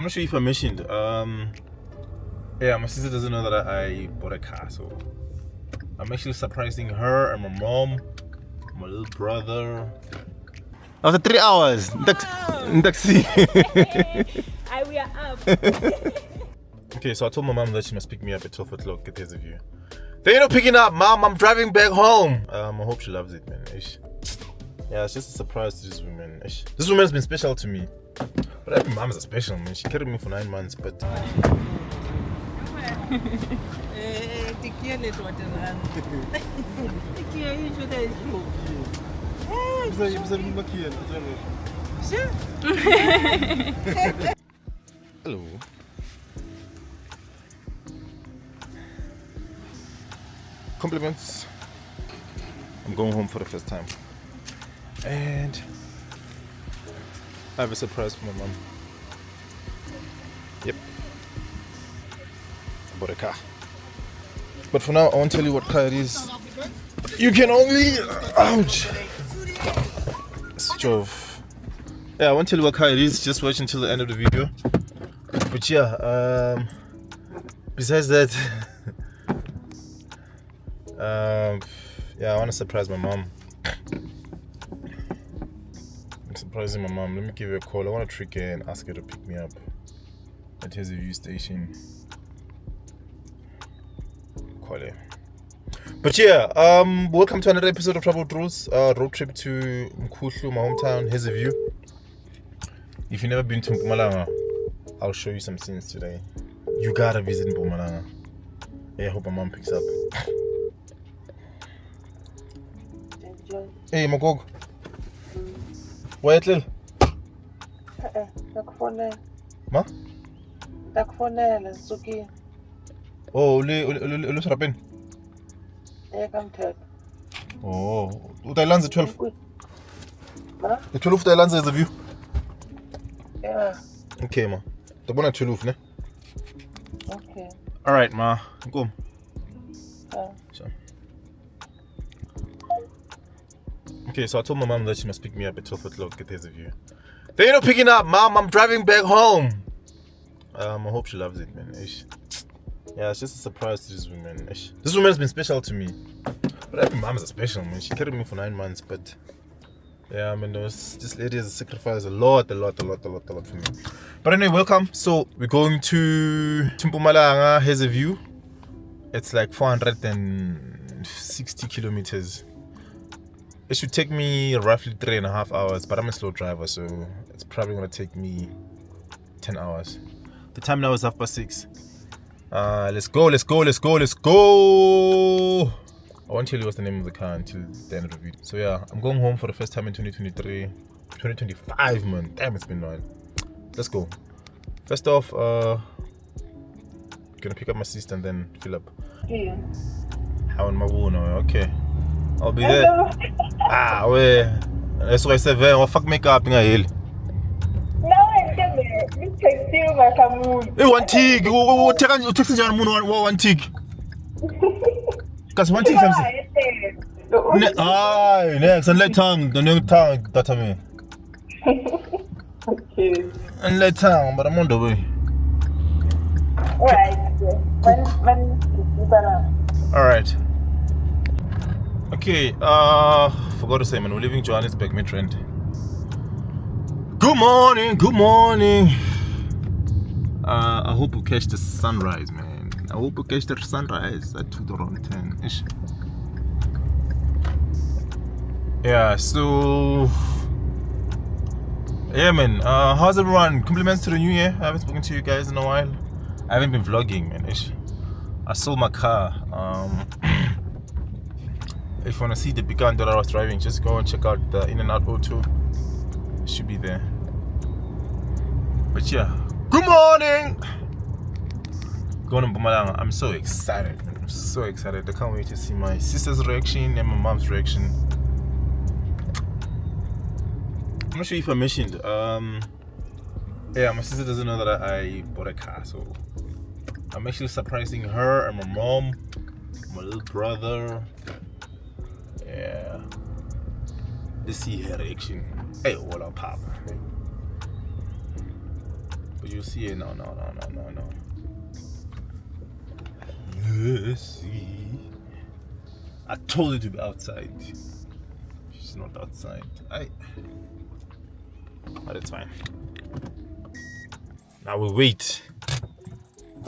I'm not sure if I mentioned, yeah, my sister doesn't know that I bought a car, so I'm actually surprising her and my mom, my little brother. After 3 hours, taxi. We are up. Okay, so I told my mom that she must pick me up at 12 o'clock at Hazyview. They're not picking up, mom. I'm driving back home. I hope she loves it, man. Yeah, it's just a surprise to this woman. This woman's been special to me. But every mom is a special, man. She carried me for 9 months, but. Hello. Compliments. I'm going home for the first time. And I have a surprise for my mom. Yep. I bought a car. But for now, I won't tell you what car it is. You can only... Ouch! Stove. Yeah, I won't tell you what car it is. Just watch until the end of the video. But yeah, besides that... yeah, I want to surprise my mom. I'm surprising my mom. Let me give her a call. I want to trick her and ask her to pick me up at Hazyview station. Call her. But yeah, welcome to another episode of Travel Routes. Road trip to Mkuhlu, my hometown, Hazyview. If you've never been to Mpumalanga, I'll show you some scenes today. You gotta visit Mpumalanga. Yeah, I hope my mom picks up. Hey, Magog. Wait, Lil. Ma? Oh, uli sarapin. Oh, utailanza 12. The 12 utailanza is the view. Yeah. Okay, ma. The one at 12, ne? Okay. All right, ma. Go. Sure. Okay, so I told my mom that she must pick me up at 12 o'clock at Hazyview. They're not picking up, mom. I'm driving back home. I hope she loves it, man. Yeah, it's just a surprise to this woman. This woman's been special to me. But every mom is a special, man. She carried me for 9 months, but yeah, I mean, this lady has sacrificed a lot for me. But anyway, welcome. So we're going to Mpumalanga Hazyview. It's like 460 kilometers. It should take me roughly 3.5 hours, but I'm a slow driver, so it's probably gonna take me 10 hours. The time now is 6:30. Let's go. I won't tell you what's the name of the car until the end of the video. So yeah, I'm going home for the first time in 2025, man. Damn, it's been a while. Let's go. First off, gonna pick up my sister and then fill up. Yeah. How in my wound? Okay. I'll be there. Where? That's why I said, well, fuck makeup in a hill. No, I'm there. You take you like a moon. Hey, one tick. Take a moon, one tick. Because one tick comes. Next, and let tongue, the new tongue, that I mean. Okay. And let tongue, but I'm on the way. Alright. Okay, forgot to say, man, we're leaving Johannesburg, mid-trend. Good morning. I hope we catch the sunrise, man. I hope we catch the sunrise at 2:10-ish. Yeah, so yeah, man. How's everyone? Compliments to the new year. I haven't spoken to you guys in a while. I haven't been vlogging, man. I sold my car. If you want to see the beacon that I was driving, just go and check out the In and Out O2. It should be there. But yeah, good morning. Going to Mpumalanga. I'm so excited. I can't wait to see my sister's reaction and my mom's reaction. I'm not sure if I mentioned. Yeah, my sister doesn't know that I bought a car, so I'm actually surprising her and my mom, my little brother. Yeah. Let's see her reaction. Hey, what up, Papa? But You see it? No. Let's see. I told her to be outside. She's not outside. But it's fine. Now we'll wait.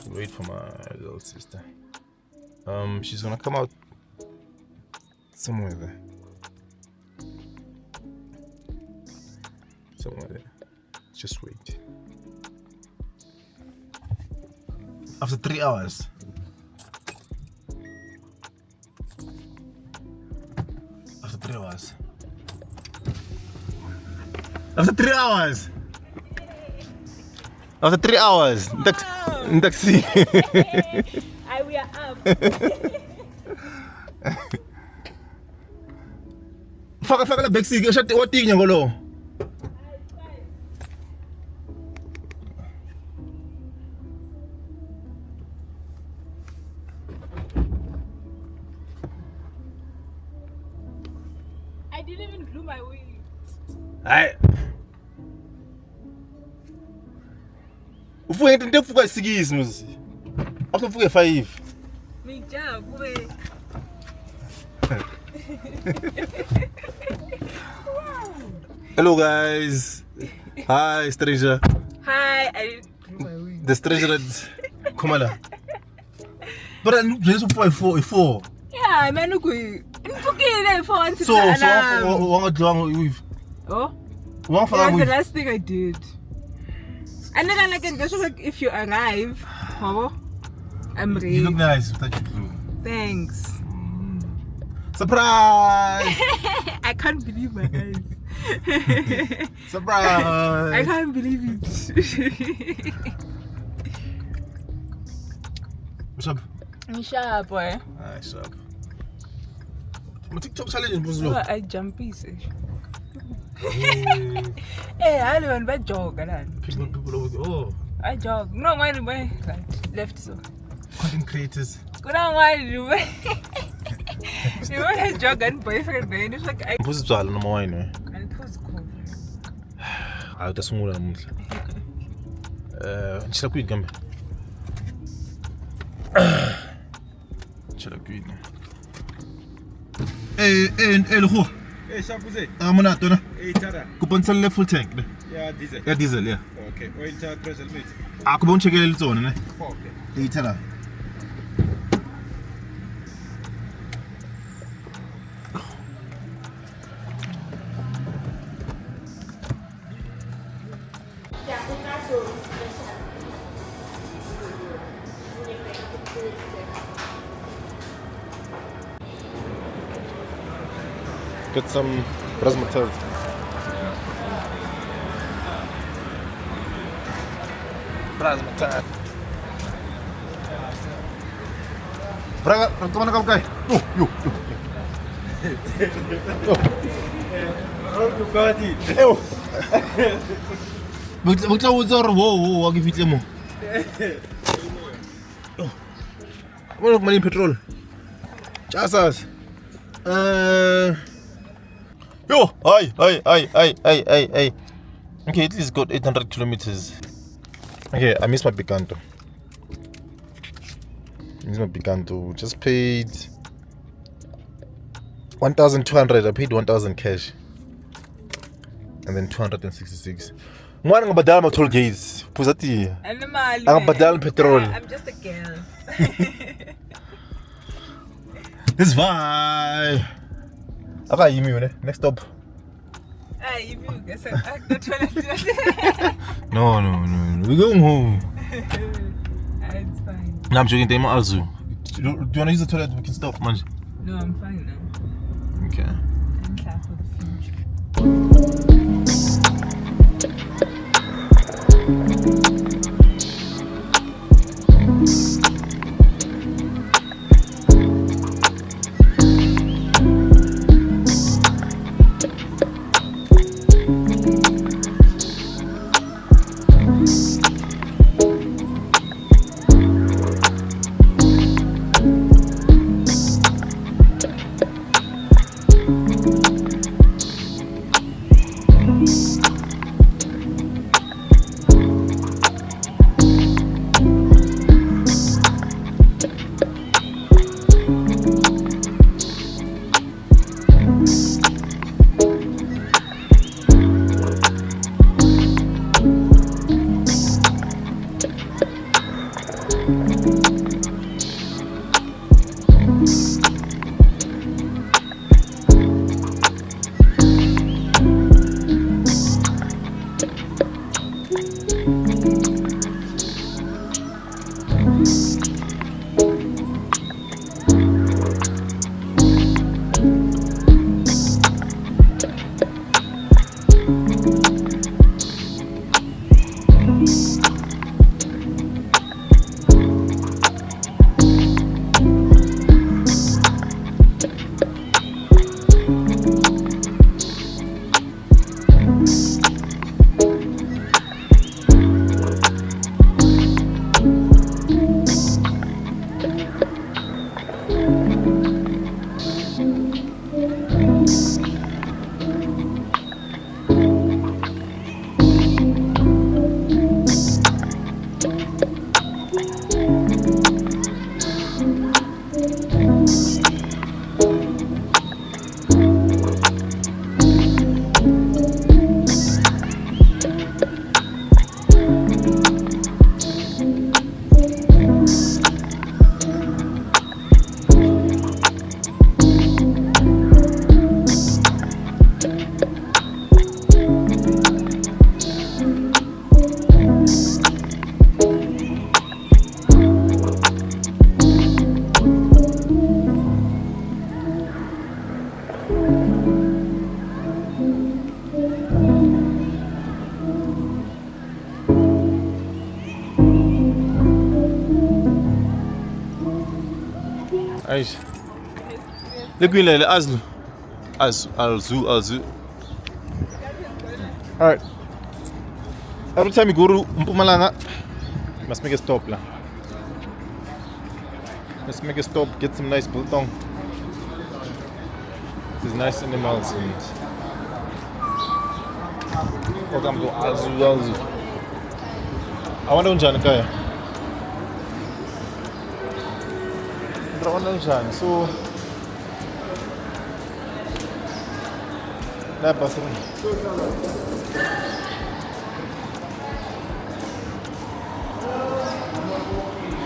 We'll wait for my little sister. She's gonna come out somewhere there. Somewhere there. Just wait. After 3 hours. After 3 hours. After 3 hours. After 3 hours. Taxi. We are up. Faka la backseat. What thing you go? I didn't even glue my wig. Aye. Ufuke into efuka 6 mos. After ufuke 5. Mijabwe. Hello guys. Hi stranger. Hi, I didn't glue my wig. The stranger that come on. But I just 4. Yeah, man, okay. So one with Oh? one for That's the with last thing I did. And then I can just like if you arrive, oh, I'm ready. you look nice without your glue. Thanks. Surprise! I can't believe my eyes. Surprise! I can't believe it. What's up? Misha boy. Nice up. My TikTok challenge was Oh, low. I jump piece. Hey, I don't want to jog. People over there. Oh, I jog. No, why do I left so? content creators. Go down, why do you want to jog and boyfriend? Man, it's like I Who's the number one? and post cover. I just want to. Shall I quit? Come. Shall I quit? Hey, look. Hey, Shampuze. I'm not done. Hey, Tara. Coupon sell full tank. Yeah, diesel. Yeah, diesel, yeah. Okay. Oil tar pressure mate. I could check it on, eh? Okay. Hey, Tara. Get some razzmatazz. Razzmatazz. Braga, come on, guy. You. Oh, you got it. Eu. Vou usar o aqui fiz mo. Vamos com petrol. Chasas. Yo, ay. Okay, at least got 800 kilometers. Okay, I miss my Picanto. Just paid 1,200. I paid 1,000 cash. And then 266. One ng badal toll gates. Pusati. Ang badal petrol. I'm just a girl. This vibe. Aka yimi yun eh. Next stop. You guys are the toilet. No. We're going home. It's fine. No, I'm joking. Time ALZU. Do you want to use the toilet? We can stop, man. No, I'm fine now. Okay. I'm glad for the future. Aish. Look at the ALZU. Alright. Every time you go to Mpumalanga, you must make a stop. Let's make a stop, get some nice biltong. These nice animals. Welcome to ALZU. I want to Janikaya. So that bathroom.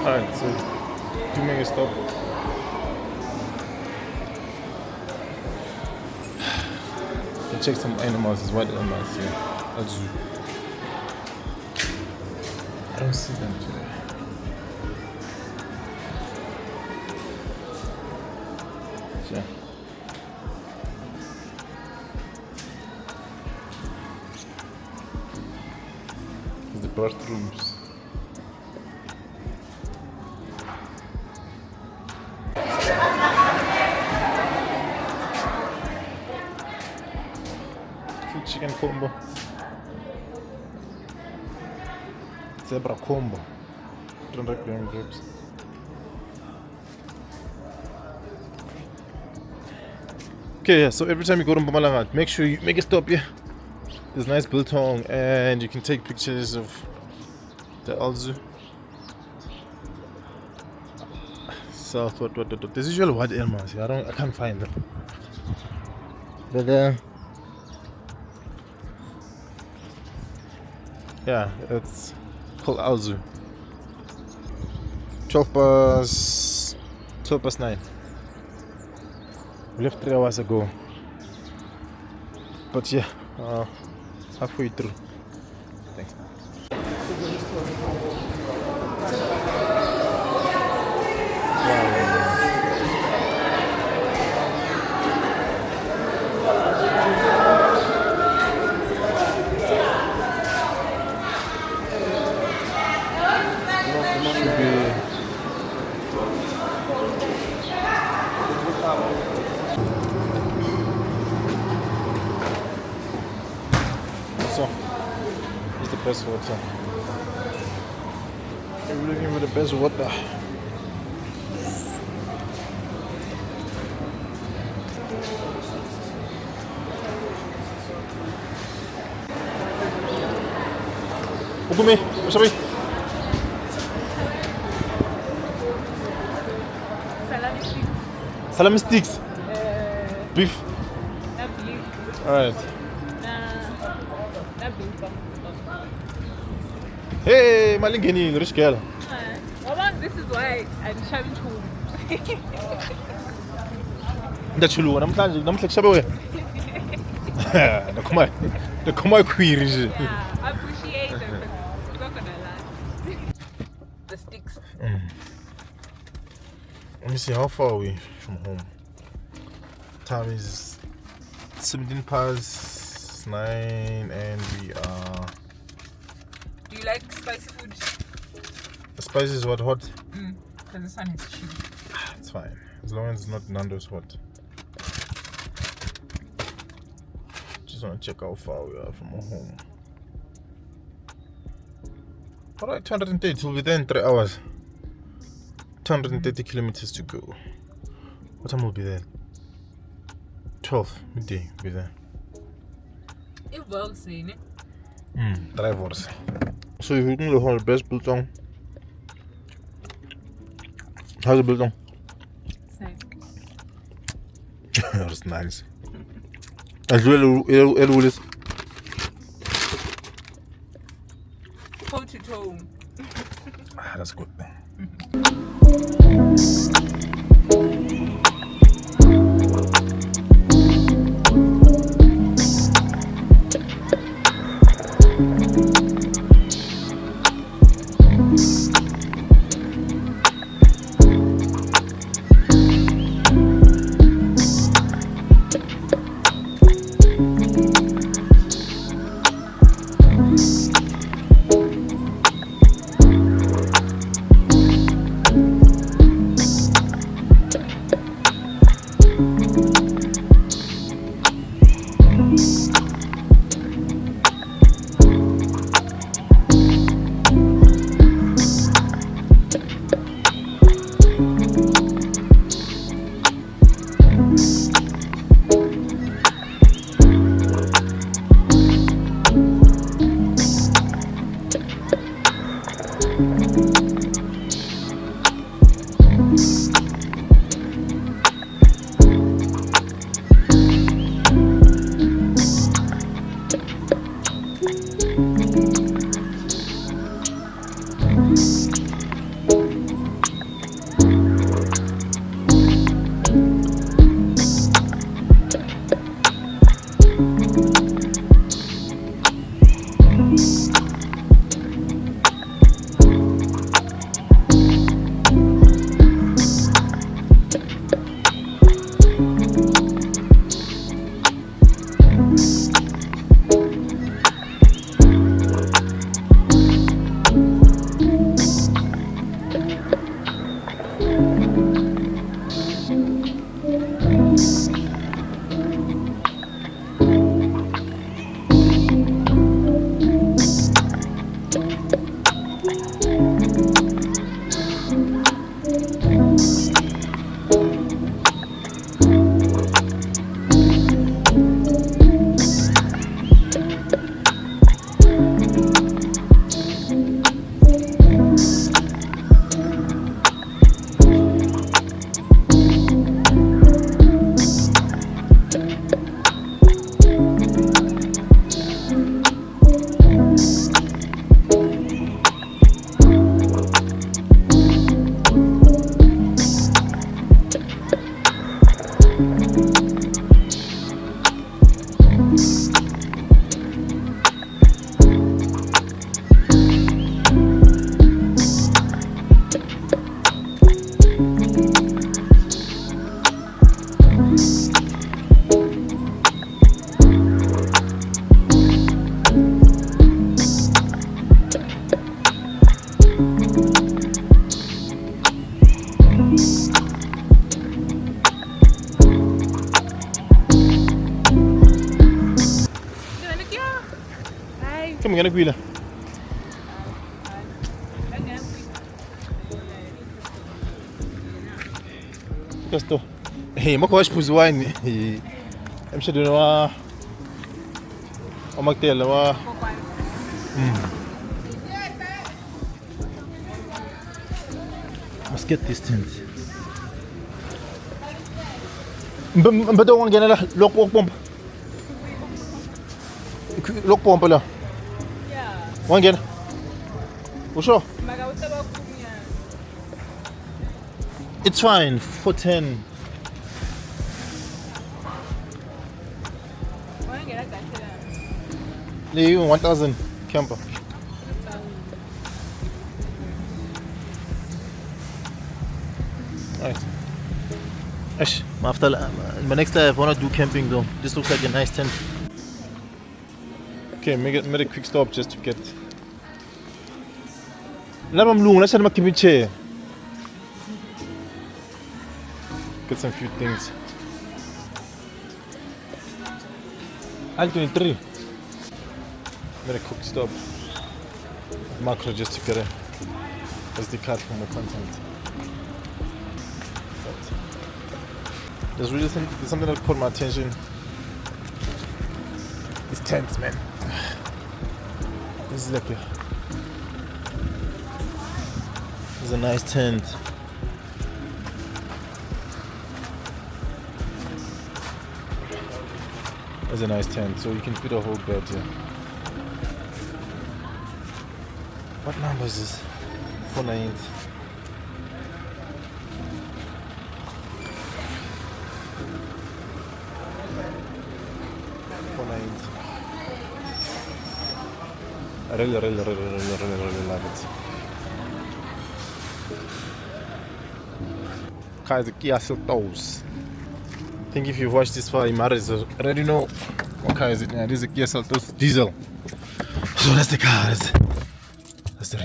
Alright, so do make a stop. We'll check some animals, there's wild animals here. ALZU. I don't see them today. Yeah. The bathrooms. Chicken combo. Zebra combo. 200 gram ribs. Okay, yeah, so every time you go to Mpumalanga, make sure you make a stop here. There's nice biltong and you can take pictures of the ALZU. So what there's usually wild animals here. I can't find them. But yeah, it's called ALZU. 12 past 9. We left 3 hours ago. But yeah, halfway through. Thanks. So, it's the best water. We're looking for the best water. Ukumi, mashabi. Salami sticks. Beef. Alright. Hey, malingeni, rich girl. This is why I'm shoving home. Ndachuluka namhlanje namhle kushabe wena. Nakhoma query nje. Yeah, I appreciate it, but it's not gonna last. The sticks. Let me see how far are we from home. Time is 9:17 and we are. Do you like spicy food? The spice is what hot? Because this one is cheap. It's fine. As long as it's not Nando's hot. Just want to check how far we are from home. Alright, 230. We'll be there in 3 hours. 230 kilometers to go. What time will be there? 12 midday. We'll be there. It works, ain't it? 3 hours. So you're looking the whole best biltong. How's the biltong? Same. That's nice. As well, Willis. Toe to toe. That's good. Ngene kwila. Kasto. Hey, makho wasiphuza wine. Emshadweni wa Omaktela wa. Must get this tent. Mbedo wangena la lokho pompa. Lokho pompa la. Yeah. Wangena. Usho? Maka utaba kumya. It's fine, 410. Even 1,000 camper. Right. Ash, after my next life, I want to do camping though. This looks like a nice tent. Okay, made a quick stop just to get. Let's have a chair. Get some few things. I'm 23. Made a quick stop. Makro just to get a SD card for my content. There's really something that caught my attention. These tents, man. This is like this is a nice tent. It's a nice tent, so you can fit a whole bed here. What number is this? 498. I really love it. Guys, the Kia Seltos. I think if you've watched this far, you might already know what car is it. Yeah, this is a Kia Seltos diesel. So that's the car. That's the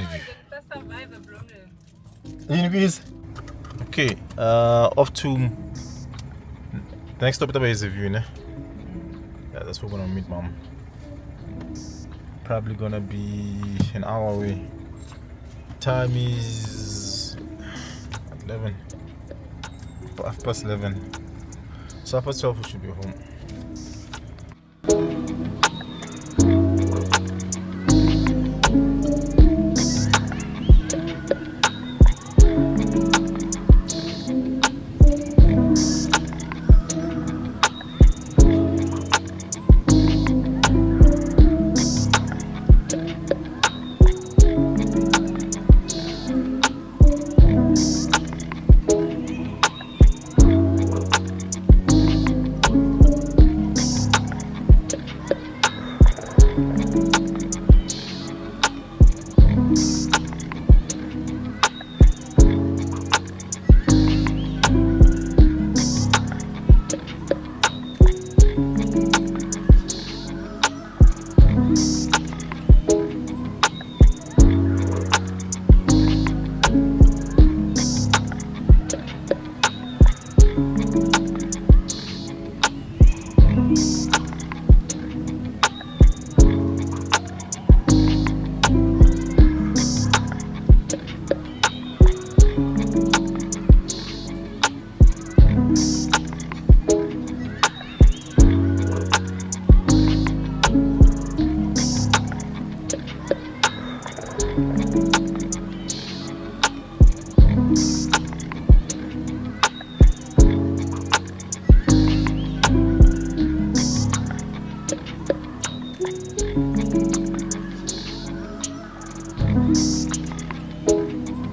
review. Okay, off to the next stop at the Hazyview, ne? Yeah, that's where we're gonna meet mom. Probably gonna be an hour away. Time is 11. 11:30. So after 12 we should be home.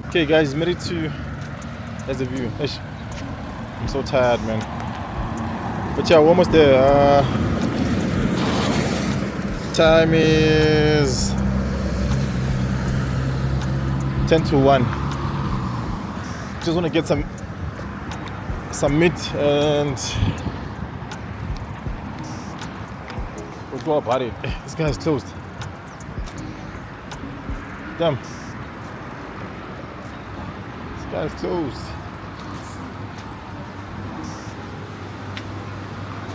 Okay guys, made it to Hazyview. I'm so tired, man. But yeah, we're almost there. Time is 10 to 1. Just want to get some meat and we'll go about it. This guy is closed. Damn. This guy is closed.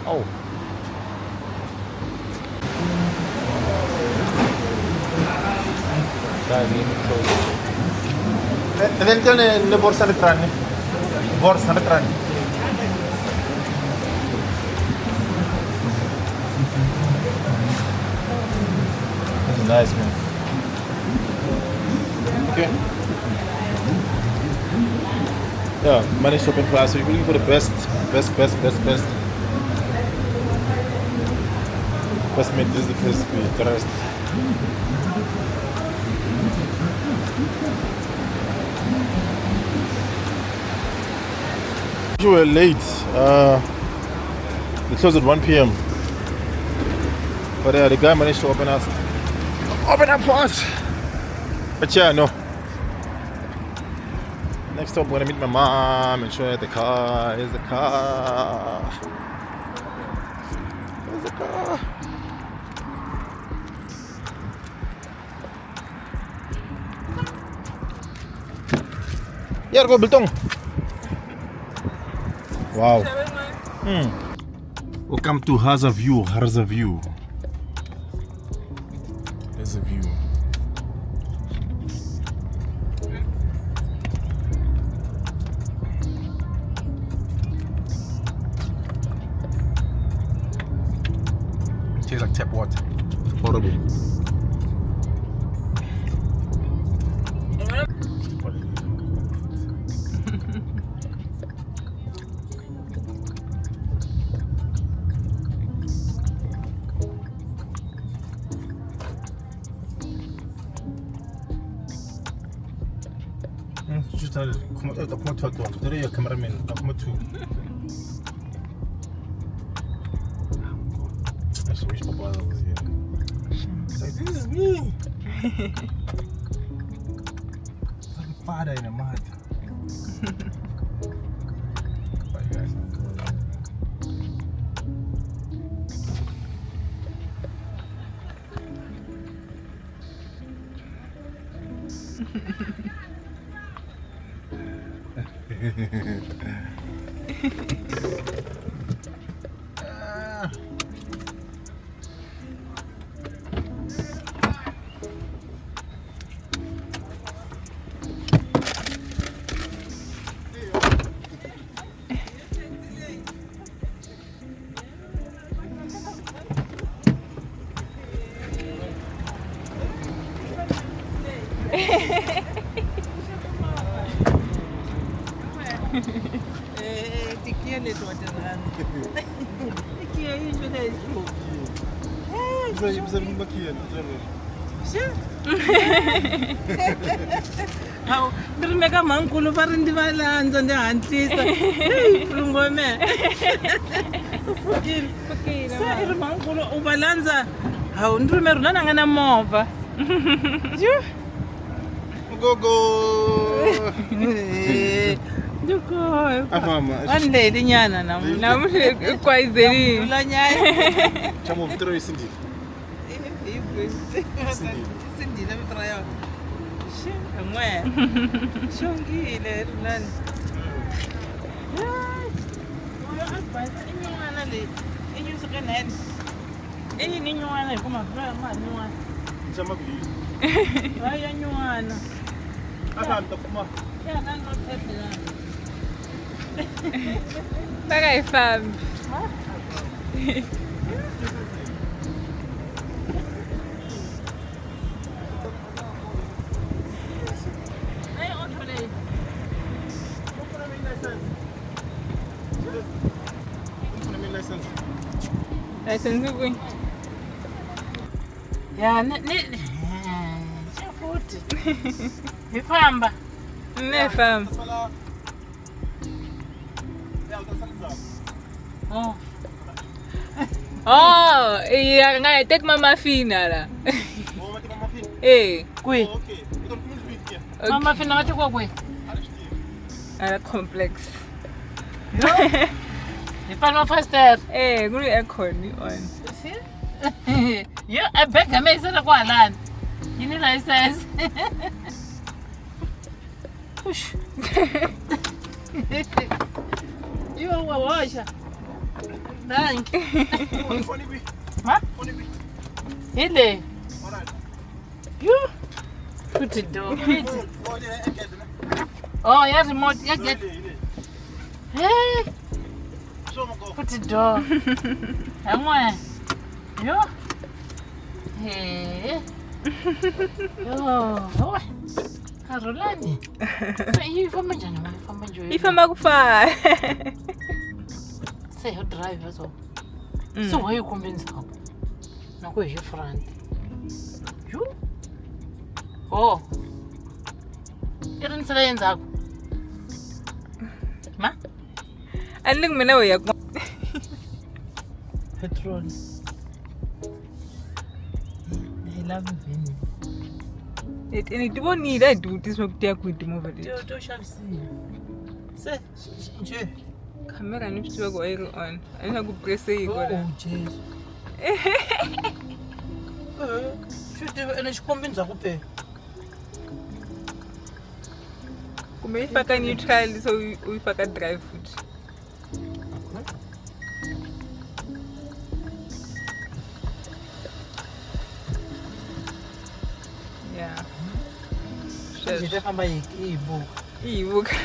Oh. Guys, let me close. And then tell the borsa retrani. Borsa retrani. This is nice, man. Okay. Yeah, money shopping class. So you're looking for the best meat. This is the place to be. The rest. You were late. They closed at 1 p.m. But the guy managed to open up for us. But yeah, no. Next stop, I'm gonna meet my mom and show her the car. Here's the car. Here's the car. Yeah, go Biltong. Wow. Welcome to Hazyview. Hazyview. There's a view. Tastes like tap water. Horrible. Come on, cameraman. I should wish Papa was here. It's like, this is me. It's like a father in a mud. Bye, guys. How did make a man cool over in the lands and the antlers? Hey, Lungome. Okay, say, Manculo over Lanza. How do you remember a move? Go. You go. One day, the Yana now. Quite the Chamo Pretoria Cindy. Cindy, let me try out. Where? Shongi, let land. Bagay fam. License going. Yeah, Ifamba. Ne fam. Oh. Oh, yeah, I take mama fina la. Eh, Kui. Mama fina ngati kwa kwe. ala complex. Ifana faster. Eh, nguri aircon ni on. Yeah, I beg me say kwa land. You need license. Push. You are washa. Thank you. Ma? Ile. You put it down. Oh, yeah, remote. Yeah, get. Hey. Put it down. Amwe. Yo. Hey. Yo. Karolani. Say you from Jana, from Joy. Ifamba kufa. Say you drive as well. So why you convince her? Na kwa your friend. You? Oh. Irin sala yanzu. Ma? Anding mina uya Petrol. I love Vini. it won't need I do this work there with the movie. Do shall see. Say, nje. Camera ni mtu wako air on. Ana kupress hii Oh, kwa. Jesus. Shoot anachikombenza kuphela. Kumeifaka neutral so uifaka drive foot. Yeah. Nje famba ibuka. Ibuka.